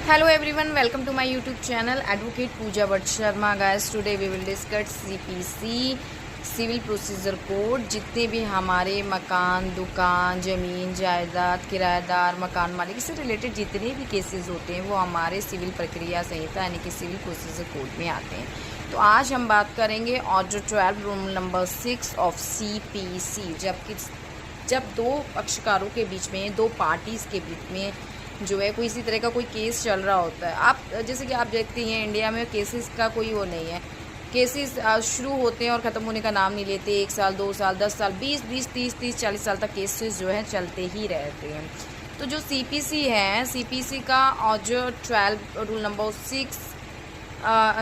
Hello everyone, welcome to my YouTube channel Advocate Pooja Bhatt Sharma. Guys, today we will discuss CPC civil procedure code. जितने भी हमारे मकान, दुकान, ज़मीन, जायदाद, किराएदार, मकान मालिक से रिलेटेड जितने भी केसेस होते हैं वो हमारे सिविल प्रक्रिया संहिता यानी कि सिविल प्रोसीजर कोड में आते हैं। तो आज हम बात करेंगे order 12 rule number 6 of CPC। जब दो पक्षकारों के बीच में, दो पार्टीज़ के बीच में जो है कोई इसी तरह का कोई केस चल रहा होता है। आप जैसे कि आप देखते हैं इंडिया में केसेस का कोई वो नहीं है। केसेस शुरू होते हैं और ख़त्म होने का नाम नहीं लेते। 1 साल, 2 साल, 10 साल, 20, 30, 40 साल तक केसेस जो है चलते ही रहते हैं। तो जो CPC है, CPC का ऑर्डर 12 रूल नंबर 6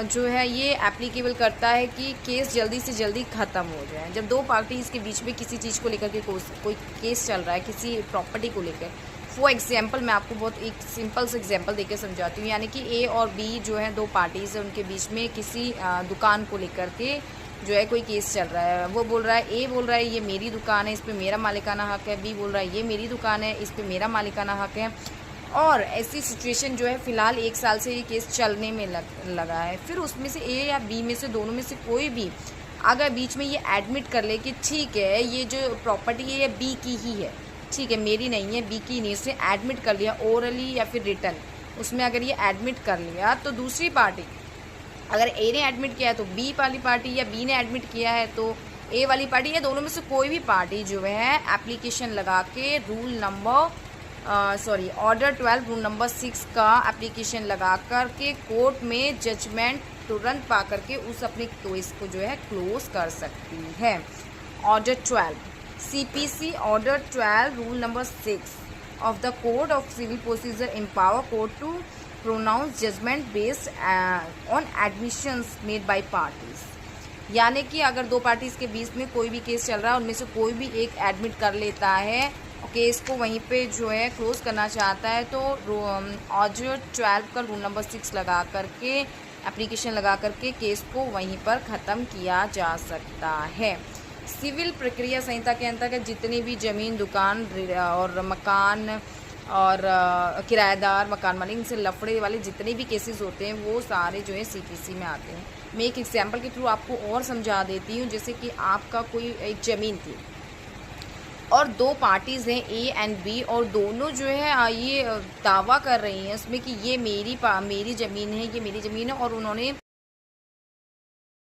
जो है ये एप्लीकेबल करता है कि केस जल्दी से जल्दी ख़त्म हो जाए। जब दो पार्टीज़ के बीच में किसी चीज़ को लेकर के कोई केस चल रहा है, किसी प्रॉपर्टी को लेकर। फॉर एग्जांपल मैं आपको बहुत एक सिंपल से एग्जांपल देकर समझाती हूँ। यानी कि A और B जो है दो पार्टीज़ हैं, उनके बीच में किसी दुकान को लेकर के जो है कोई केस चल रहा है। वो बोल रहा है, A बोल रहा है ये मेरी दुकान है, इस पर मेरा मालिकाना हक़ है। B बोल रहा है ये मेरी दुकान है, इस पर मेरा मालिकाना हक़ है। और ऐसी सिचुएशन जो है फ़िलहाल 1 साल से ये केस चलने में लगा है। फिर उसमें से A या B में से, दोनों में से कोई भी अगर बीच में ये एडमिट कर ले कि ठीक है ये जो प्रॉपर्टी है ये B की ही है, ठीक है मेरी नहीं है, B की नहीं, से एडमिट कर लिया ओरली या फिर रिटन, उसमें अगर ये एडमिट कर लिया तो दूसरी पार्टी, अगर A ने एडमिट किया है तो B वाली पार्टी, या B ने एडमिट किया है तो A वाली पार्टी, या दोनों में से कोई भी पार्टी जो है एप्लीकेशन लगा के ऑर्डर 12 रूल नंबर 6 का एप्लीकेशन लगा कर के कोर्ट में जजमेंट तुरंत पा करके उस अपने केस को जो है क्लोज कर सकती है। Order 12 CPC order 12 rule number 6 of the Code of Civil Procedure empower court to pronounce judgment based on admissions made by parties। यानी कि अगर दो पार्टीज़ के बीच में कोई भी केस चल रहा है, उनमें से कोई भी एक एडमिट कर लेता है और केस को वहीं पे जो है क्लोज करना चाहता है, तो ऑर्डर 12 का रूल नंबर 6 लगा करके, एप्लीकेशन लगा करके केस को वहीं पर ख़त्म किया जा सकता है। सिविल प्रक्रिया संहिता के अंतर्गत जितनी भी ज़मीन, दुकान और मकान और किराएदार, मकान मालिक, इनसे लफड़े वाले जितने भी केसेस होते हैं वो सारे जो है CPC में आते हैं। मैं एक एग्जांपल के थ्रू आपको और समझा देती हूँ। जैसे कि आपका कोई एक ज़मीन थी और दो पार्टीज़ हैं A एंड B, और दोनों जो है ये दावा कर रही हैं उसमें कि ये मेरी ज़मीन है, ये मेरी ज़मीन है, और उन्होंने